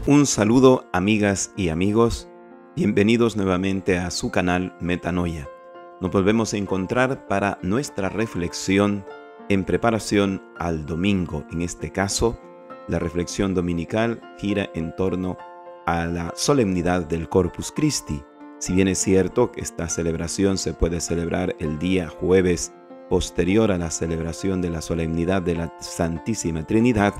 Un saludo, amigas y amigos, bienvenidos nuevamente a su canal Metanoia. Nos volvemos a encontrar para nuestra reflexión en preparación al domingo. En este caso, la reflexión dominical gira en torno a la solemnidad del Corpus Christi. Si bien es cierto que esta celebración se puede celebrar el día jueves posterior a la celebración de la solemnidad de la Santísima Trinidad,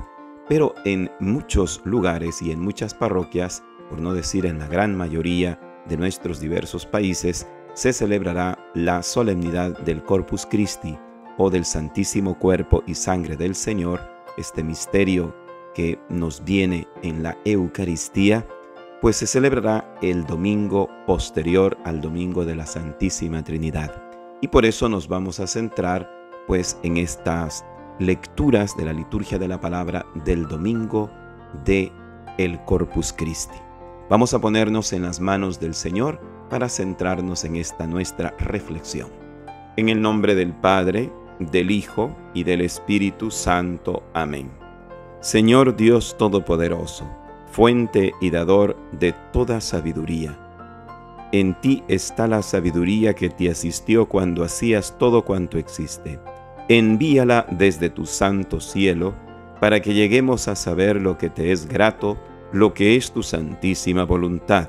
pero en muchos lugares y en muchas parroquias, por no decir en la gran mayoría de nuestros diversos países, se celebrará la solemnidad del Corpus Christi o del Santísimo Cuerpo y Sangre del Señor, este misterio que nos viene en la Eucaristía, pues se celebrará el domingo posterior al domingo de la Santísima Trinidad. Y por eso nos vamos a centrar pues en estas lecturas de la liturgia de la palabra del domingo de el Corpus Christi. Vamos a ponernos en las manos del Señor para centrarnos en esta nuestra reflexión. En el nombre del Padre, del Hijo y del Espíritu Santo. Amén. Señor Dios Todopoderoso, fuente y dador de toda sabiduría, en ti está la sabiduría que te asistió cuando hacías todo cuanto existe. Envíala desde tu santo cielo, para que lleguemos a saber lo que te es grato, lo que es tu santísima voluntad.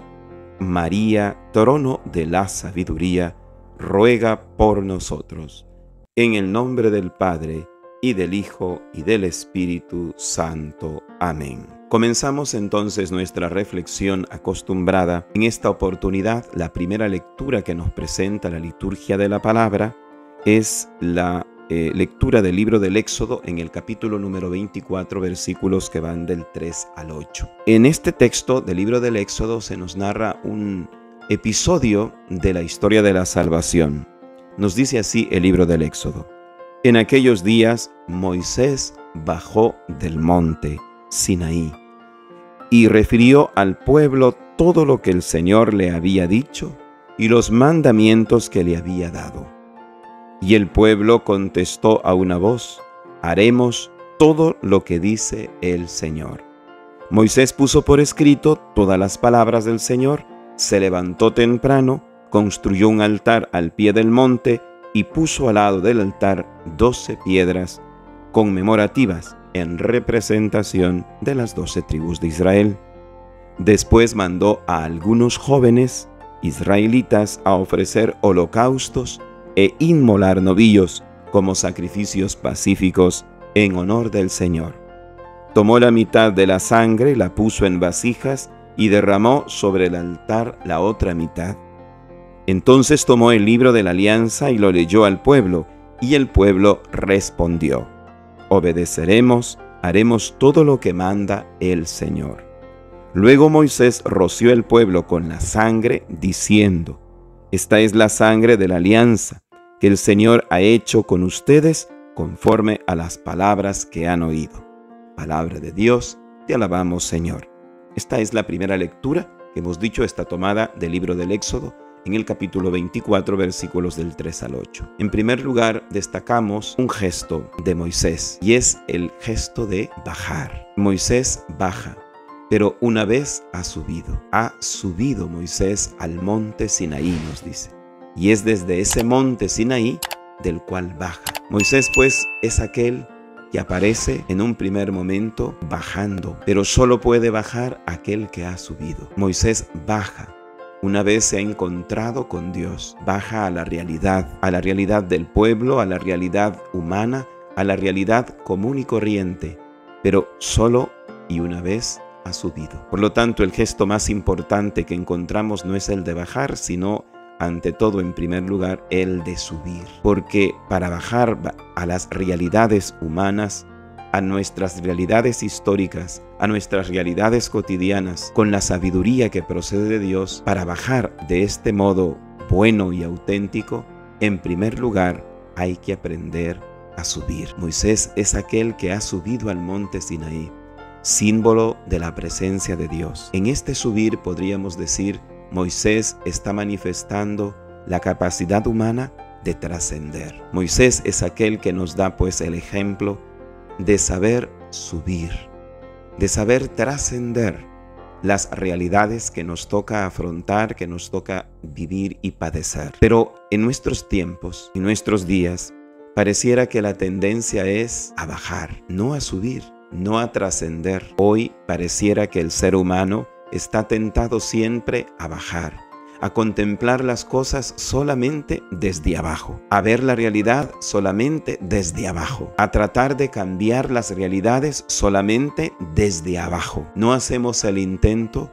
María, trono de la sabiduría, ruega por nosotros. En el nombre del Padre, y del Hijo, y del Espíritu Santo. Amén. Comenzamos entonces nuestra reflexión acostumbrada. En esta oportunidad, la primera lectura que nos presenta la liturgia de la palabra es la lectura del libro del Éxodo en el capítulo número 24, versículos que van del 3 al 8. En este texto del libro del Éxodo se nos narra un episodio de la historia de la salvación. Nos dice así el libro del Éxodo. En aquellos días Moisés bajó del monte Sinaí y refirió al pueblo todo lo que el Señor le había dicho y los mandamientos que le había dado. Y el pueblo contestó a una voz: haremos todo lo que dice el Señor. Moisés puso por escrito todas las palabras del Señor, se levantó temprano, construyó un altar al pie del monte y puso al lado del altar 12 piedras conmemorativas en representación de las 12 tribus de Israel. Después mandó a algunos jóvenes israelitas a ofrecer holocaustos e inmolar novillos como sacrificios pacíficos en honor del Señor. Tomó la mitad de la sangre, la puso en vasijas y derramó sobre el altar la otra mitad. Entonces tomó el libro de la alianza y lo leyó al pueblo, y el pueblo respondió: obedeceremos, haremos todo lo que manda el Señor. Luego Moisés roció el pueblo con la sangre, diciendo: esta es la sangre de la alianza que el Señor ha hecho con ustedes conforme a las palabras que han oído. Palabra de Dios, te alabamos, Señor. Esta es la primera lectura que hemos dicho, está tomada del libro del Éxodo en el capítulo 24, versículos del 3 al 8. En primer lugar, destacamos un gesto de Moisés, y es el gesto de bajar. Moisés baja, pero una vez ha subido Moisés al monte Sinaí, nos dice. Y es desde ese monte Sinaí del cual baja. Moisés, pues, es aquel que aparece en un primer momento bajando, pero solo puede bajar aquel que ha subido. Moisés baja. Una vez se ha encontrado con Dios, baja a la realidad del pueblo, a la realidad humana, a la realidad común y corriente, pero solo y una vez ha subido. Por lo tanto, el gesto más importante que encontramos no es el de bajar, sino ante todo, en primer lugar, el de subir. Porque para bajar a las realidades humanas, a nuestras realidades históricas, a nuestras realidades cotidianas, con la sabiduría que procede de Dios, para bajar de este modo bueno y auténtico, en primer lugar hay que aprender a subir. Moisés es aquel que ha subido al monte Sinaí, símbolo de la presencia de Dios. En este subir, podríamos decir, Moisés está manifestando la capacidad humana de trascender. Moisés es aquel que nos da pues el ejemplo de saber subir, de saber trascender, las realidades que nos toca afrontar, que nos toca vivir y padecer. Pero en nuestros tiempos, en nuestros días, pareciera que la tendencia es a bajar, no a subir, no a trascender. Hoy pareciera que el ser humano está tentado siempre a bajar, a contemplar las cosas solamente desde abajo, a ver la realidad solamente desde abajo, a tratar de cambiar las realidades solamente desde abajo. No hacemos el intento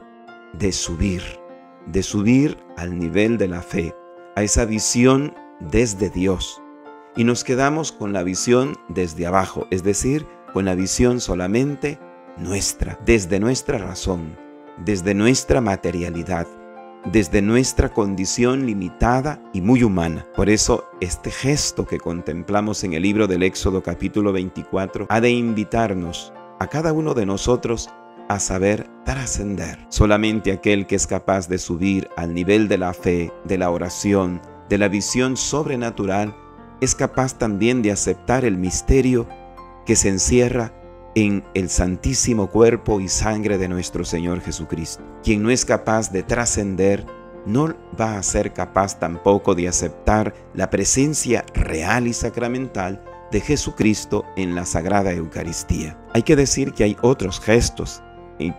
de subir al nivel de la fe, a esa visión desde Dios. Y nos quedamos con la visión desde abajo, es decir, con la visión solamente nuestra, desde nuestra razón, desde nuestra materialidad, desde nuestra condición limitada y muy humana. Por eso, este gesto que contemplamos en el libro del Éxodo capítulo 24 ha de invitarnos a cada uno de nosotros a saber trascender. Solamente aquel que es capaz de subir al nivel de la fe, de la oración, de la visión sobrenatural, es capaz también de aceptar el misterio que se encierra en el santísimo cuerpo y sangre de nuestro Señor Jesucristo. Quien no es capaz de trascender, no va a ser capaz tampoco de aceptar la presencia real y sacramental de Jesucristo en la Sagrada Eucaristía. Hay que decir que hay otros gestos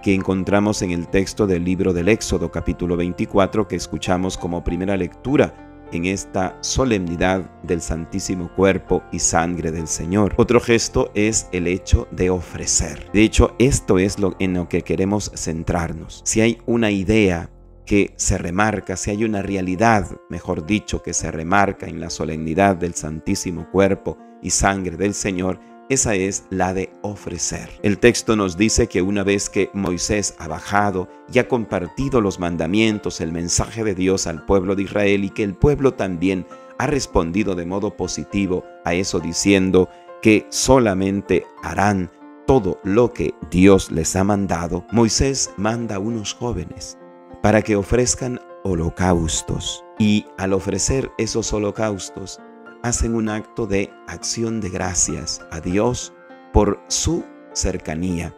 que encontramos en el texto del libro del Éxodo capítulo 24 que escuchamos como primera lectura en esta solemnidad del Santísimo Cuerpo y Sangre del Señor. Otro gesto es el hecho de ofrecer. De hecho, esto es en lo que queremos centrarnos. Si hay una idea que se remarca, si hay una realidad, mejor dicho, que se remarca en la solemnidad del Santísimo Cuerpo y Sangre del Señor, esa es la de ofrecer. El texto nos dice que una vez que Moisés ha bajado y ha compartido los mandamientos, el mensaje de Dios al pueblo de Israel, y que el pueblo también ha respondido de modo positivo a eso, diciendo que solamente harán todo lo que Dios les ha mandado, Moisés manda a unos jóvenes para que ofrezcan holocaustos. Y al ofrecer esos holocaustos, hacen un acto de acción de gracias a Dios por su cercanía,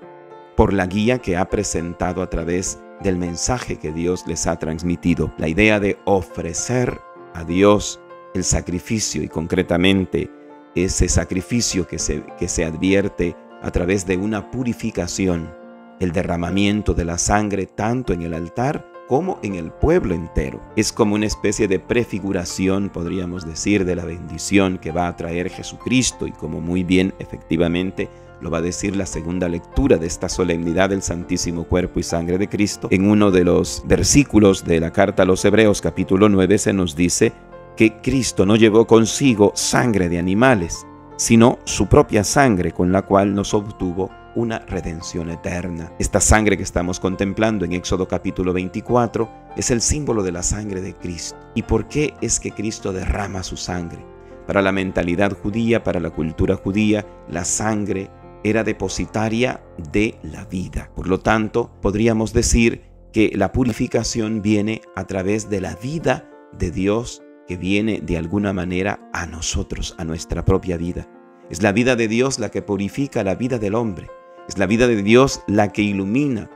por la guía que ha presentado a través del mensaje que Dios les ha transmitido. La idea de ofrecer a Dios el sacrificio, y concretamente ese sacrificio que se advierte a través de una purificación, el derramamiento de la sangre tanto en el altar como en el pueblo entero. Es como una especie de prefiguración, podríamos decir, de la bendición que va a traer Jesucristo, y como muy bien, efectivamente, lo va a decir la segunda lectura de esta solemnidad del Santísimo Cuerpo y Sangre de Cristo. En uno de los versículos de la carta a los Hebreos, capítulo 9, se nos dice que Cristo no llevó consigo sangre de animales, sino su propia sangre, con la cual nos obtuvo una redención eterna. Esta sangre que estamos contemplando en Éxodo capítulo 24 es el símbolo de la sangre de Cristo. ¿Y por qué es que Cristo derrama su sangre? Para la mentalidad judía, para la cultura judía, la sangre era depositaria de la vida. Por lo tanto, podríamos decir que la purificación viene a través de la vida de Dios, que viene de alguna manera a nosotros, a nuestra propia vida. Es la vida de Dios la que purifica la vida del hombre. Es la vida de Dios la que ilumina,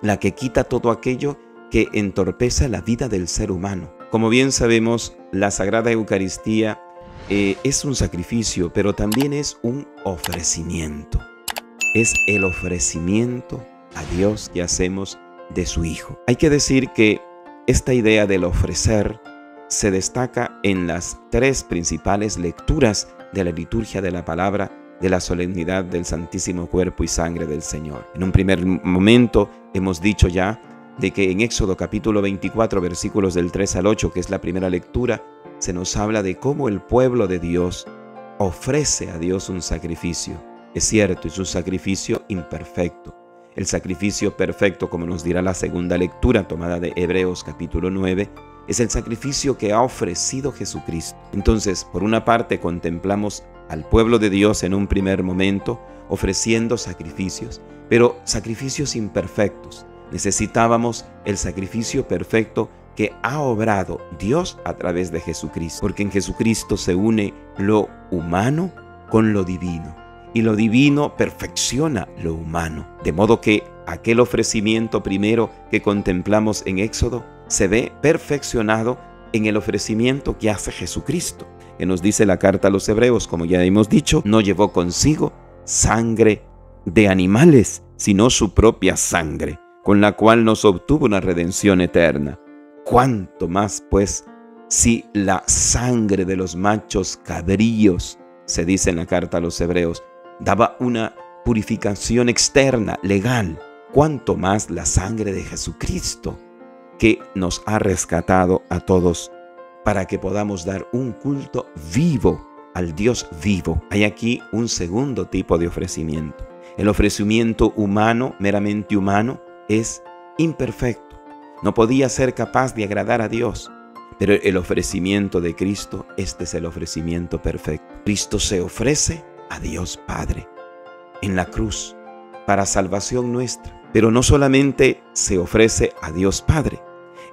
la que quita todo aquello que entorpece la vida del ser humano. Como bien sabemos, la Sagrada Eucaristía es un sacrificio, pero también es un ofrecimiento. Es el ofrecimiento a Dios que hacemos de su Hijo. Hay que decir que esta idea del ofrecer se destaca en las tres principales lecturas de la liturgia de la palabra de la solemnidad del Santísimo Cuerpo y Sangre del Señor. En un primer momento hemos dicho ya de que en Éxodo capítulo 24, versículos del 3 al 8, que es la primera lectura, se nos habla de cómo el pueblo de Dios ofrece a Dios un sacrificio. Es cierto, es un sacrificio imperfecto. El sacrificio perfecto, como nos dirá la segunda lectura tomada de Hebreos capítulo 9, es el sacrificio que ha ofrecido Jesucristo. Entonces, por una parte contemplamos al pueblo de Dios en un primer momento ofreciendo sacrificios, pero sacrificios imperfectos. Necesitábamos el sacrificio perfecto que ha obrado Dios a través de Jesucristo, porque en Jesucristo se une lo humano con lo divino, y lo divino perfecciona lo humano. De modo que aquel ofrecimiento primero que contemplamos en Éxodo se ve perfeccionado en el ofrecimiento que hace Jesucristo, que nos dice la carta a los Hebreos, como ya hemos dicho, no llevó consigo sangre de animales, sino su propia sangre, con la cual nos obtuvo una redención eterna. ¿Cuánto más, pues, si la sangre de los machos cabríos, se dice en la carta a los Hebreos, daba una purificación externa, legal? ¿Cuánto más la sangre de Jesucristo, que nos ha rescatado a todos para que podamos dar un culto vivo al Dios vivo? Hay aquí un segundo tipo de ofrecimiento. El ofrecimiento humano, meramente humano, es imperfecto. No podía ser capaz de agradar a Dios. Pero el ofrecimiento de Cristo, este es el ofrecimiento perfecto. Cristo se ofrece a Dios Padre en la cruz para salvación nuestra. Pero no solamente se ofrece a Dios Padre.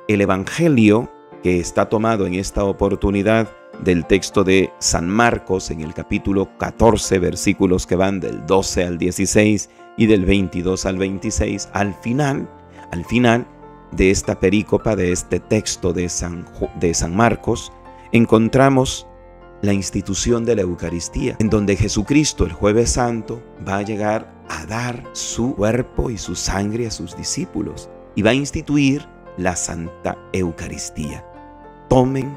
El Evangelio, que está tomado en esta oportunidad del texto de San Marcos, en el capítulo 14, versículos que van del 12 al 16 y del 22 al 26, al final de esta perícopa, de este texto de San Marcos, encontramos la institución de la Eucaristía, en donde Jesucristo el Jueves Santo va a llegar a dar su cuerpo y su sangre a sus discípulos y va a instituir la Santa Eucaristía. Tomen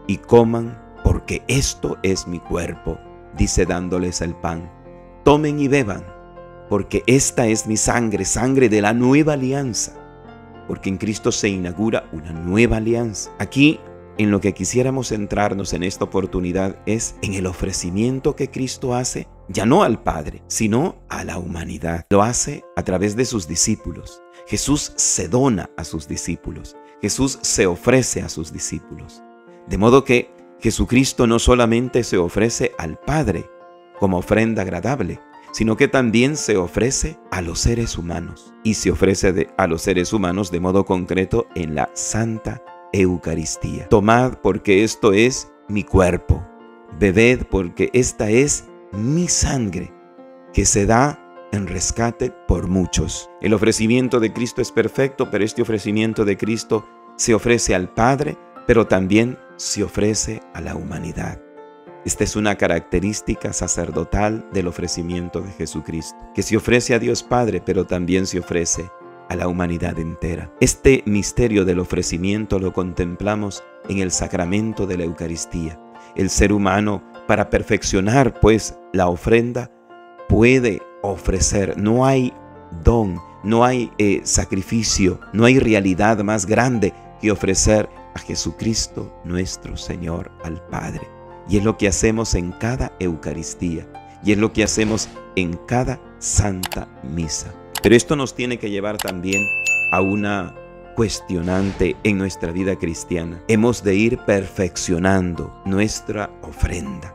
y coman, porque esto es mi cuerpo, dice dándoles el pan. Tomen y beban, porque esta es mi sangre, sangre de la nueva alianza, porque en Cristo se inaugura una nueva alianza. Aquí, en lo que quisiéramos centrarnos en esta oportunidad es en el ofrecimiento que Cristo hace, ya no al Padre, sino a la humanidad. Lo hace a través de sus discípulos. Jesús se dona a sus discípulos. Jesús se ofrece a sus discípulos. De modo que Jesucristo no solamente se ofrece al Padre como ofrenda agradable, sino que también se ofrece a los seres humanos. Y se ofrece a los seres humanos de modo concreto en la Santa Eucaristía. Tomad, porque esto es mi cuerpo. Bebed, porque esta es mi sangre, que se da en rescate por muchos. El ofrecimiento de Cristo es perfecto, pero este ofrecimiento de Cristo se ofrece al Padre, pero también se ofrece a la humanidad. Esta es una característica sacerdotal del ofrecimiento de Jesucristo, que se ofrece a Dios Padre, pero también se ofrece a la humanidad entera. Este misterio del ofrecimiento lo contemplamos en el sacramento de la Eucaristía. El ser humano, para perfeccionar pues la ofrenda, puede ofrecer. No hay don, no hay sacrificio, no hay realidad más grande que ofrecer a Jesucristo nuestro Señor al Padre. Y es lo que hacemos en cada Eucaristía, y es lo que hacemos en cada Santa Misa. Pero esto nos tiene que llevar también a una cuestionante en nuestra vida cristiana. Hemos de ir perfeccionando nuestra ofrenda,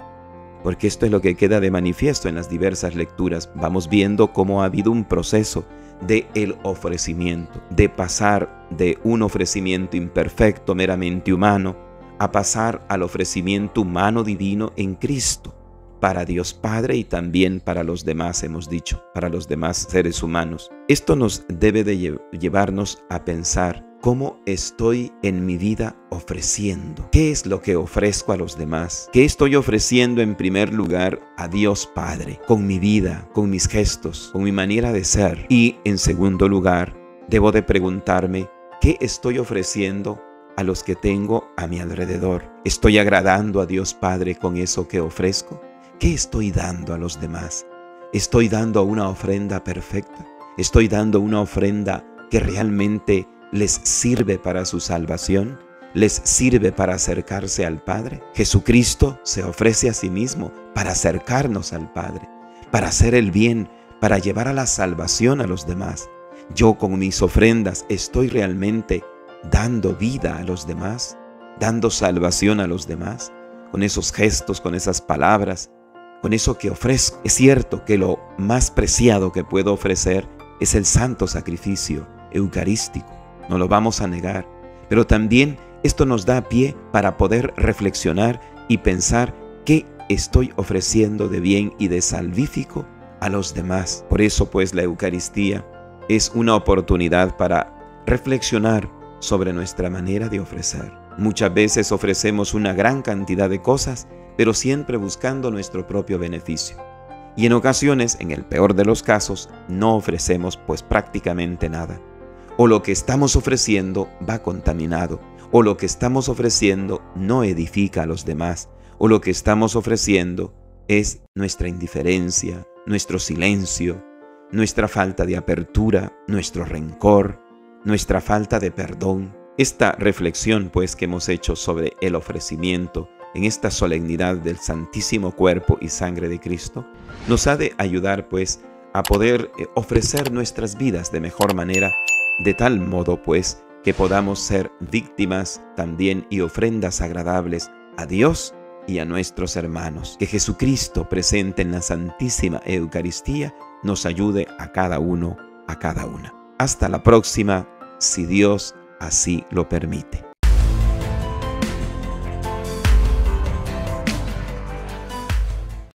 porque esto es lo que queda de manifiesto en las diversas lecturas. Vamos viendo cómo ha habido un proceso de el ofrecimiento, de pasar de un ofrecimiento imperfecto, meramente humano, a pasar al ofrecimiento humano divino en Cristo, para Dios Padre y también para los demás, hemos dicho, para los demás seres humanos. Esto nos debe de llevarnos a pensar cómo estoy en mi vida ofreciendo. ¿Qué es lo que ofrezco a los demás? ¿Qué estoy ofreciendo en primer lugar a Dios Padre? Con mi vida, con mis gestos, con mi manera de ser. Y en segundo lugar, debo de preguntarme, ¿qué estoy ofreciendo a los que tengo a mi alrededor? ¿Estoy agradando a Dios Padre con eso que ofrezco? ¿Qué estoy dando a los demás? ¿Estoy dando una ofrenda perfecta? ¿Estoy dando una ofrenda que realmente les sirve para su salvación? ¿Les sirve para acercarse al Padre? Jesucristo se ofrece a sí mismo para acercarnos al Padre, para hacer el bien, para llevar a la salvación a los demás. Yo con mis ofrendas estoy realmente dando vida a los demás, dando salvación a los demás, con esos gestos, con esas palabras, con eso que ofrezco. Es cierto que lo más preciado que puedo ofrecer es el santo sacrificio eucarístico, no lo vamos a negar, pero también esto nos da pie para poder reflexionar y pensar qué estoy ofreciendo de bien y de salvífico a los demás. Por eso pues la Eucaristía es una oportunidad para reflexionar sobre nuestra manera de ofrecer. Muchas veces ofrecemos una gran cantidad de cosas, pero siempre buscando nuestro propio beneficio. Y en ocasiones, en el peor de los casos, no ofrecemos pues prácticamente nada. O lo que estamos ofreciendo va contaminado, o lo que estamos ofreciendo no edifica a los demás, o lo que estamos ofreciendo es nuestra indiferencia, nuestro silencio, nuestra falta de apertura, nuestro rencor, nuestra falta de perdón. Esta reflexión pues que hemos hecho sobre el ofrecimiento en esta solemnidad del Santísimo Cuerpo y Sangre de Cristo nos ha de ayudar pues a poder ofrecer nuestras vidas de mejor manera, de tal modo pues que podamos ser víctimas también y ofrendas agradables a Dios y a nuestros hermanos. Que Jesucristo presente en la Santísima Eucaristía nos ayude a cada uno, a cada una. Hasta la próxima, si Dios así lo permite.